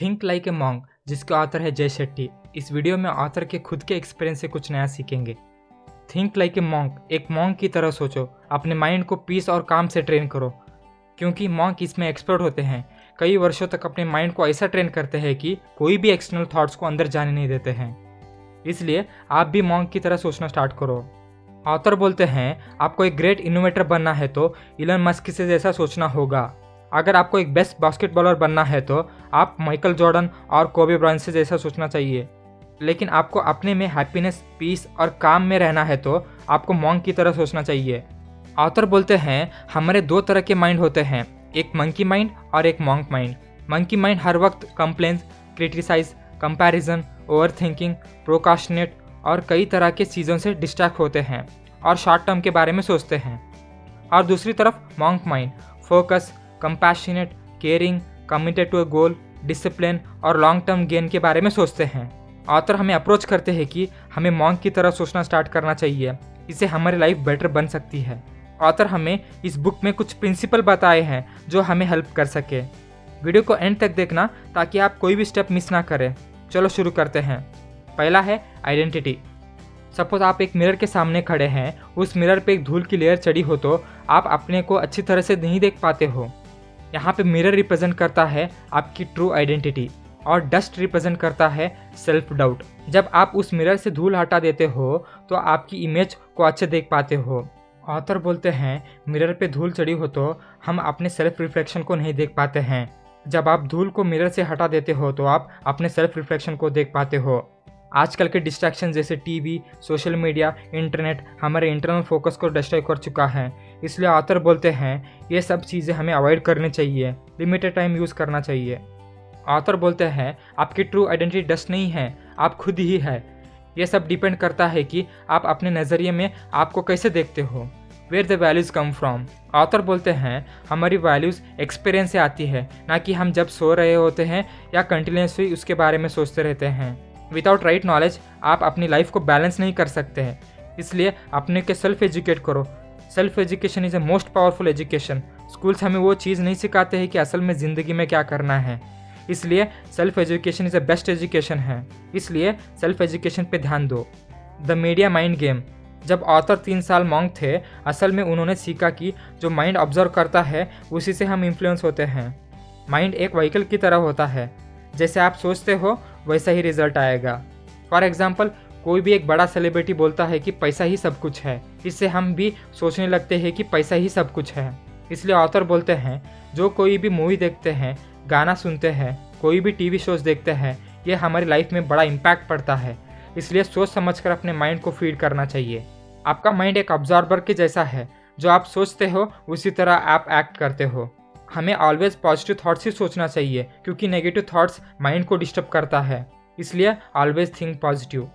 Think like a monk, जिसके author है जय शेट्टी। इस वीडियो में ऑथर के खुद के एक्सपीरियंस से कुछ नया सीखेंगे। थिंक लाइक ए मॉन्क, एक मॉन्क की तरह सोचो। अपने माइंड को पीस और काम से ट्रेन करो, क्योंकि मॉन्क इसमें एक्सपर्ट होते हैं। कई वर्षों तक अपने माइंड को ऐसा ट्रेन करते हैं कि कोई भी एक्सटर्नल थॉट्स को अंदर जाने नहीं देते हैं। इसलिए आप भी मॉन्क की तरह सोचना स्टार्ट करो। ऑथर बोलते हैं, आपको एक ग्रेट इनोवेटर बनना है तो इलन मस्क से जैसा सोचना होगा। अगर आपको एक बेस्ट बास्केटबॉलर बनना है तो आप माइकल जॉर्डन और कोबे ब्रायंट से जैसा सोचना चाहिए। लेकिन आपको अपने में हैप्पीनेस, पीस और काम में रहना है तो आपको मॉन्क की तरह सोचना चाहिए। ऑथर बोलते हैं, हमारे दो तरह के माइंड होते हैं, एक मंकी माइंड और एक मॉन्क माइंड। मंकी माइंड हर वक्त complains, criticise, comparison, over thinking, procrastinate और कई तरह के चीज़ों से डिस्ट्रैक्ट होते हैं और शॉर्ट टर्म के बारे में सोचते हैं। और दूसरी तरफ monk mind focus, compassionate, caring, committed to a goal, discipline और लॉन्ग टर्म गेन के बारे में सोचते हैं। ऑथर हमें अप्रोच करते हैं कि हमें मॉन्क की तरह सोचना स्टार्ट करना चाहिए, इससे हमारी लाइफ बेटर बन सकती है। ऑथर हमें इस बुक में कुछ प्रिंसिपल बताए हैं जो हमें हेल्प कर सके। वीडियो को एंड तक देखना ताकि आप कोई भी स्टेप मिस ना करें। चलो शुरू करते हैं। पहला है आइडेंटिटी। सपोज आप एक मिरर के सामने खड़े हैं, उस मिरर पे एक धूल की लेयर चढ़ी हो तो आप अपने को अच्छी तरह से नहीं देख पाते हो। यहाँ पे मिरर रिप्रेजेंट करता है आपकी ट्रू आइडेंटिटी और डस्ट रिप्रेजेंट करता है सेल्फ डाउट। जब आप उस मिरर से धूल हटा देते हो तो आपकी इमेज को अच्छे देख पाते हो। ऑथर बोलते हैं, मिरर पे धूल चढ़ी हो तो हम अपने सेल्फ रिफ्लेक्शन को नहीं देख पाते हैं। जब आप धूल को मिरर से हटा देते हो तो आप अपने सेल्फ रिफ्लेक्शन को देख पाते हो। आजकल के डिस्ट्रैक्शन जैसे टीवी, सोशल मीडिया, इंटरनेट हमारे इंटरनल फोकस को डिस्ट्रॉय कर चुका है। इसलिए ऑथर बोलते हैं, ये सब चीज़ें हमें अवॉइड करनी चाहिए, लिमिटेड टाइम यूज़ करना चाहिए। ऑथर बोलते हैं, आपकी ट्रू आइडेंटिटी डस्ट नहीं है, आप खुद ही है। ये सब डिपेंड करता है कि आप अपने नज़रिए में आपको कैसे देखते हो। Where the values come from. Author बोलते हैं, हमारी वैल्यूज़ एक्सपीरियंस से आती है, ना कि हम जब सो रहे होते हैं या कंटिन्यूसली उसके बारे में सोचते रहते हैं। विदाउट राइट नॉलेज आप अपनी लाइफ को बैलेंस नहीं कर सकते हैं। इसलिए अपने के सेल्फ एजुकेट करो। Self education is a most powerful education. Schools हमें वो चीज़ नहीं सिखाते हैं कि असल में ज़िंदगी में क्या करना है। इसलिए self education is a best education है। इसलिए सेल्फ एजुकेशन पे ध्यान दो। The media mind game. जब ऑथर 3 साल मॉन्क थे, असल में उन्होंने सीखा कि जो माइंड ऑब्जर्व करता है उसी से हम इन्फ्लुएंस होते हैं। माइंड एक व्हीकल की तरह होता है, जैसे आप सोचते हो वैसा ही रिजल्ट आएगा। फॉर एग्जाम्पल, कोई भी एक बड़ा सेलिब्रिटी बोलता है कि पैसा ही सब कुछ है, इससे हम भी सोचने लगते हैं कि पैसा ही सब कुछ है। इसलिए ऑथर बोलते हैं, जो कोई भी मूवी देखते हैं, गाना सुनते हैं, कोई भी टीवी शोज देखते हैं, ये हमारी लाइफ में बड़ा इम्पैक्ट पड़ता है। इसलिए सोच समझकर अपने माइंड को फीड करना चाहिए। आपका माइंड एक ऑब्जर्वर के जैसा है, जो आप सोचते हो उसी तरह आप एक्ट करते हो। हमें ऑलवेज पॉजिटिव थॉट्स ही सोचना चाहिए, क्योंकि नेगेटिव थॉट्स माइंड को डिस्टर्ब करता है। इसलिए always think positive.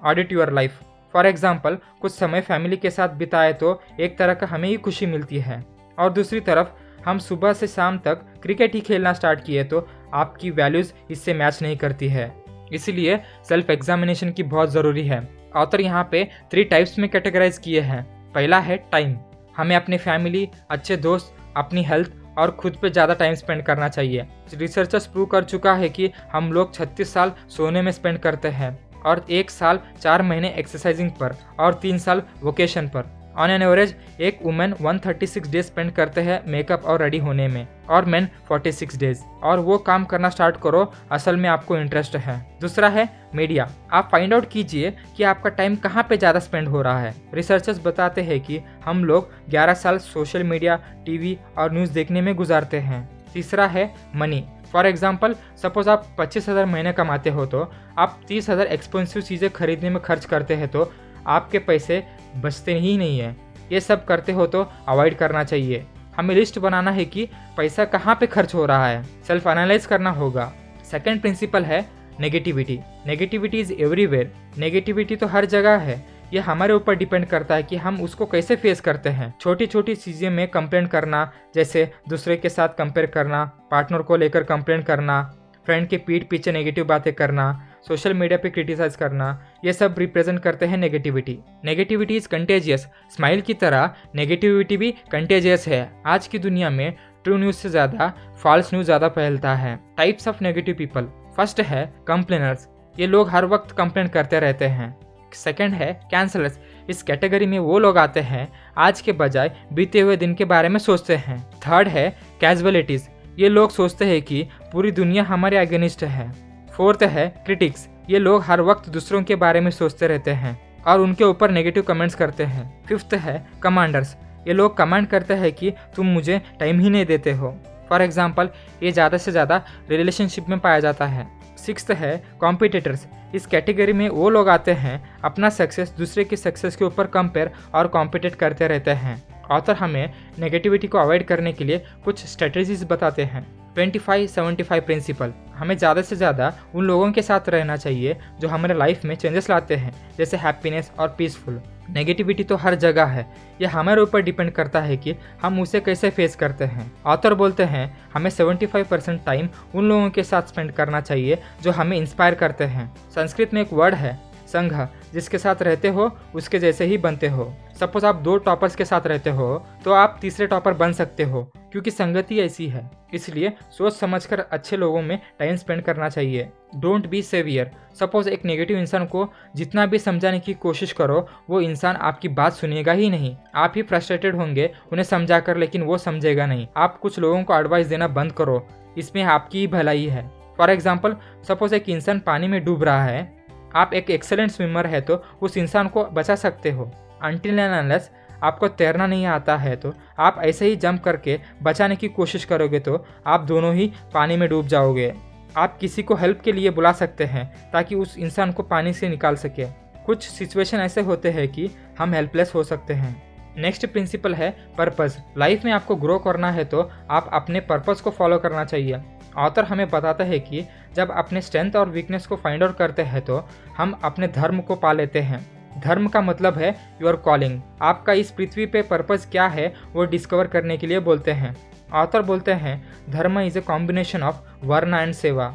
Audit your life. For example, कुछ समय फैमिली के साथ बिताए तो एक तरह का हमें ही खुशी मिलती है, और दूसरी तरफ हम सुबह से शाम तक क्रिकेट ही खेलना स्टार्ट किए तो आपकी वैल्यूज़ इससे मैच नहीं करती है। इसीलिए सेल्फ एग्जामिनेशन की बहुत ज़रूरी है। ऑथर यहाँ पे 3 टाइप्स में कैटेगराइज किए हैं। पहला है टाइम। हमें अपनी फैमिली, अच्छे दोस्त, अपनी हेल्थ और खुद पे ज़्यादा टाइम स्पेंड करना चाहिए। रिसर्चर्स प्रूव कर चुका है कि हम लोग 36 साल सोने में स्पेंड करते हैं, और 1 साल 4 महीने एक्सरसाइजिंग पर, और 3 साल वोकेशन पर। ऑन एन एवरेज एक वुमेन 136 डेज स्पेंड करते हैं मेकअप और रेडी होने में, और मैन 46 डेज। और वो काम करना स्टार्ट करो असल में आपको इंटरेस्ट है। दूसरा है मीडिया। आप फाइंड आउट कीजिए कि आपका टाइम कहाँ पे ज़्यादा स्पेंड हो रहा है। रिसर्चर्स बताते हैं कि हम लोग 11 साल सोशल मीडिया, टीवी और न्यूज़ देखने में गुजारते हैं। तीसरा है मनी। फॉर एग्जाम्पल, सपोज आप 25,000 महीने कमाते हो तो आप 30,000 एक्सपेंसिव चीज़ें खरीदने में खर्च करते हैं तो आपके पैसे बचते ही नहीं है। ये सब करते हो तो अवॉइड करना चाहिए। हमें लिस्ट बनाना है कि पैसा कहाँ पे खर्च हो रहा है, सेल्फ एनालाइज करना होगा। सेकंड प्रिंसिपल है negativity. Negativity is everywhere. Negativity तो हर जगह है। ये हमारे ऊपर डिपेंड करता है कि हम उसको कैसे फेस करते हैं। छोटी छोटी चीज़ें में कंप्लेंट करना, जैसे दूसरे के साथ कंपेयर करना, पार्टनर को लेकर कंप्लेंट करना, फ्रेंड के पीठ पीछे नेगेटिव बातें करना, सोशल मीडिया पे क्रिटिसाइज करना, ये सब रिप्रेजेंट करते हैं negativity. Negativity is contagious. Smile की तरह नेगेटिविटी भी कंटेजियस है। आज की दुनिया में ट्रू न्यूज़ से ज़्यादा फॉल्स न्यूज़ ज़्यादा फैलता है। Types of negative people. First है कंप्लेनर्स, ये लोग हर वक्त कंप्लेन करते रहते हैं। सेकंड है कैंसलर्स, इस कैटेगरी में वो लोग आते हैं आज के बजाय बीते हुए दिन के बारे में सोचते हैं। थर्ड है कैजुअलिटीज़, ये लोग सोचते हैं कि पूरी दुनिया हमारे अगेंस्ट है। फोर्थ है क्रिटिक्स, ये लोग हर वक्त दूसरों के बारे में सोचते रहते हैं और उनके ऊपर नेगेटिव कमेंट्स करते हैं। फिफ्थ है कमांडर्स, ये लोग कमांड करते हैं कि तुम मुझे टाइम ही नहीं देते हो। फॉर एग्जाम्पल, ये ज़्यादा से ज़्यादा रिलेशनशिप में पाया जाता है। सिक्स्थ है कॉम्पिटिटर्स, इस कैटेगरी में वो लोग आते हैं अपना सक्सेस दूसरे की सक्सेस के ऊपर कंपेयर और कॉम्पिटिट करते रहते हैं। ऑथर हमें नेगेटिविटी को अवॉइड करने के लिए कुछ स्ट्रेटजीज बताते हैं। 25-75 प्रिंसिपल, हमें ज़्यादा से ज़्यादा उन लोगों के साथ रहना चाहिए जो हमारे लाइफ में चेंजेस लाते हैं, जैसे हैप्पीनेस और पीसफुल। नेगेटिविटी तो हर जगह है, यह हमारे ऊपर डिपेंड करता है कि हम उसे कैसे फेस करते हैं। ऑथर बोलते हैं हमें 75% टाइम उन लोगों के साथ स्पेंड करना चाहिए जो हमें इंस्पायर करते हैं। संस्कृत में एक वर्ड है संघ, जिसके साथ रहते हो उसके जैसे ही बनते हो। सपोज आप 2 टॉपर्स के साथ रहते हो तो आप तीसरे टॉपर बन सकते हो, क्योंकि संगति ऐसी है। इसलिए सोच समझकर अच्छे लोगों में टाइम स्पेंड करना चाहिए। डोंट बी सेवियर, सपोज एक नेगेटिव इंसान को जितना भी समझाने की कोशिश करो वो इंसान आपकी बात सुनेगा ही नहीं। आप ही फ्रस्ट्रेटेड होंगे उन्हें समझाकर, लेकिन वो समझेगा नहीं। आप कुछ लोगों को एडवाइस देना बंद करो, इसमें आपकी ही भलाई है। फॉर एग्जाम्पल, सपोज एक इंसान पानी में डूब रहा है, आप एक एक्सेलेंट स्विमर है तो उस इंसान को बचा सकते हो। अनटिल एंड अनलेस आपको तैरना नहीं आता है तो आप ऐसे ही जंप करके बचाने की कोशिश करोगे तो आप दोनों ही पानी में डूब जाओगे। आप किसी को हेल्प के लिए बुला सकते हैं ताकि उस इंसान को पानी से निकाल सके। कुछ सिचुएशन ऐसे होते हैं कि हम हेल्पलेस हो सकते हैं। नेक्स्ट प्रिंसिपल है पर्पस। लाइफ में आपको ग्रो करना है तो आप अपने पर्पस को फॉलो करना चाहिए। ऑथर हमें बताता है कि जब अपने स्ट्रेंथ और वीकनेस को फाइंड आउट करते हैं तो हम अपने धर्म को पा लेते हैं। धर्म का मतलब है योर कॉलिंग। आपका इस पृथ्वी पे पर्पस क्या है वो डिस्कवर करने के लिए बोलते हैं। ऑथर बोलते हैं धर्म इज ए कॉम्बिनेशन ऑफ वर्ण एंड सेवा।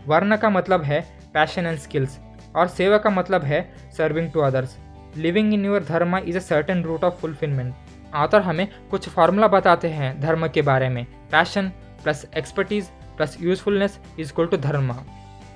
वर्ण का मतलब है पैशन एंड स्किल्स और सेवा का मतलब है serving to others. Living in your dharma is a certain route of fulfilment. Author हमें कुछ फार्मूला बताते हैं धर्म के बारे में। Passion plus expertise plus usefulness is equal to dharma.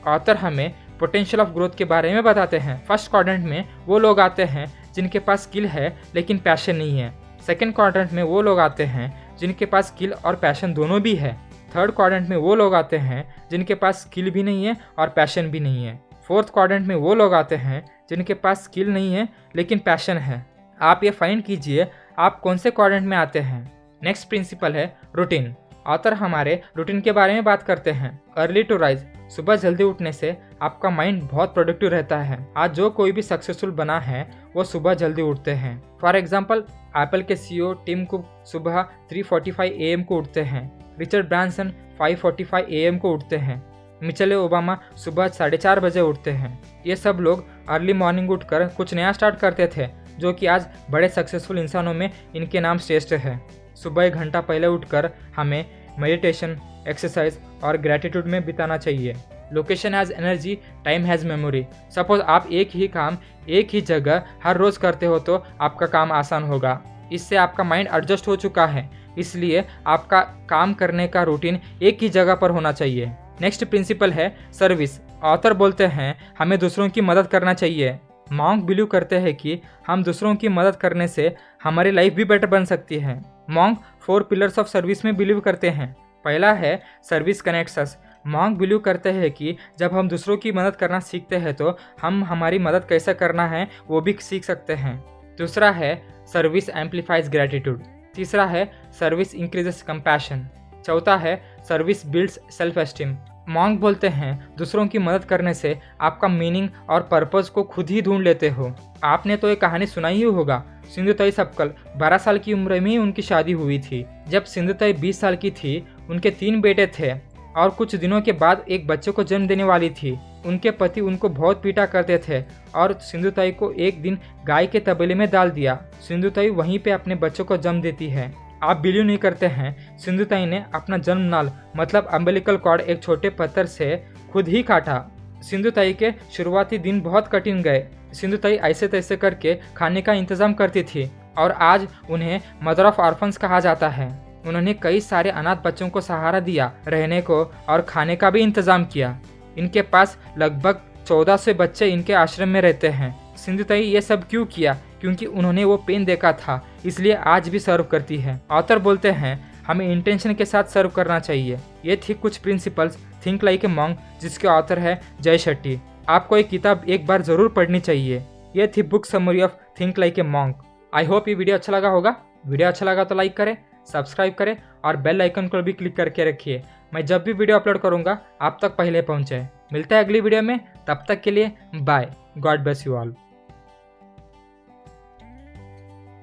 Author हमें पोटेंशियल ऑफ ग्रोथ के बारे में बताते हैं। फर्स्ट क्वाड्रेंट में वो लोग आते हैं जिनके पास स्किल है लेकिन पैशन नहीं है। सेकंड क्वाड्रेंट में वो लोग आते हैं जिनके पास स्किल और पैशन दोनों भी है। थर्ड क्वाड्रेंट में वो लोग आते हैं जिनके पास स्किल भी नहीं है और पैशन भी नहीं है। फोर्थ क्वाड्रेंट में वो लोग आते हैं जिनके पास स्किल नहीं है लेकिन पैशन है। आप ये फाइंड कीजिए आप कौन से क्वाड्रेंट में आते हैं। नेक्स्ट प्रिंसिपल है रूटीन। ऑथर हमारे रूटीन के बारे में बात करते हैं। अर्ली टू राइज, सुबह जल्दी उठने से आपका माइंड बहुत प्रोडक्टिव रहता है। आज जो कोई भी सक्सेसफुल बना है वो सुबह जल्दी उठते हैं। फॉर एग्जाम्पल, एप्पल के CEO टिम कुक सुबह 3:45 AM को उठते हैं। रिचर्ड ब्रांसन 5:45 AM को उठते हैं। मिचेल ओबामा सुबह 4:30 बजे उठते हैं। ये सब लोग अर्ली मॉर्निंग उठकर कुछ नया स्टार्ट करते थे, जो कि आज बड़े सक्सेसफुल इंसानों में इनके नाम श्रेष्ठ है। सुबह 1 घंटा पहले उठकर हमें मेडिटेशन, एक्सरसाइज और ग्रैटिट्यूड में बिताना चाहिए। Location has energy, time has memory. Suppose आप एक ही काम एक ही जगह हर रोज़ करते हो तो आपका काम आसान होगा। इससे आपका माइंड एडजस्ट हो चुका है, इसलिए आपका काम करने का रूटीन एक ही जगह पर होना चाहिए। नेक्स्ट प्रिंसिपल है सर्विस। ऑथर बोलते हैं हमें दूसरों की मदद करना चाहिए। मॉन्क बिलीव करते हैं कि हम दूसरों की मदद करने से हमारी लाइफ भी बेटर बन सकती है। मॉन्क 4 पिलर्स ऑफ सर्विस में बिलीव करते हैं। पहला है सर्विस कनेक्ट्स अस। मॉन्क बिलीव करते हैं कि जब हम दूसरों की मदद करना सीखते हैं तो हम हमारी मदद कैसे करना है वो भी सीख सकते हैं। दूसरा है सर्विस एम्पलीफाइज ग्रैटिट्यूड। तीसरा है सर्विस इंक्रीजेस कंपैशन। चौथा है service builds self esteem. Monk बोलते हैं दूसरों की मदद करने से आपका मीनिंग और पर्पस को खुद ही ढूंढ लेते हो। आपने तो एक कहानी सुनाई ही होगा, सिंधुताई सपकल। 12 साल की उम्र में ही उनकी शादी हुई थी। जब सिंधुताई 20 साल की थी उनके 3 बेटे थे और कुछ दिनों के बाद एक बच्चे को जन्म देने वाली थी। उनके पति उनको बहुत पीटा करते थे और सिंधुताई को एक दिन गाय के तबेले में डाल दिया। सिंधुताई वहीं पे अपने बच्चों को जन्म देती है। आप बिलीव नहीं करते हैं, सिंधुताई ने अपना जन्म नाल मतलब अम्बिलिकल कॉर्ड एक छोटे पत्थर से खुद ही काटा। सिंधुताई के शुरुआती दिन बहुत कठिन गए। सिंधुताई ऐसे तैसे करके खाने का इंतजाम करती थी और आज उन्हें मदर ऑफ ऑर्फन्स कहा जाता है। उन्होंने कई सारे अनाथ बच्चों को सहारा दिया, रहने को और खाने का भी इंतजाम किया। इनके पास लगभग 1400 बच्चे इनके आश्रम में रहते हैं। सिंधु ताई ये सब क्यों किया? क्योंकि उन्होंने वो पेन देखा था, इसलिए आज भी सर्व करती है। ऑथर बोलते हैं हमें इंटेंशन के साथ सर्व करना चाहिए। ये थी कुछ principles think like a monk, जिसके ऑथर है जय शेट्टी। आपको ये किताब एक बार जरूर पढ़नी चाहिए। ये थी book summary of think like a monk. I hope ये वीडियो अच्छा लगा होगा। वीडियो अच्छा लगा तो लाइक करें, सब्सक्राइब करें और बेल आइकन को भी क्लिक करके रखिए। मैं जब भी वीडियो अपलोड करूंगा आप तक पहले पहुंचे। मिलते हैं अगली वीडियो में, तब तक के लिए bye. God bless you all.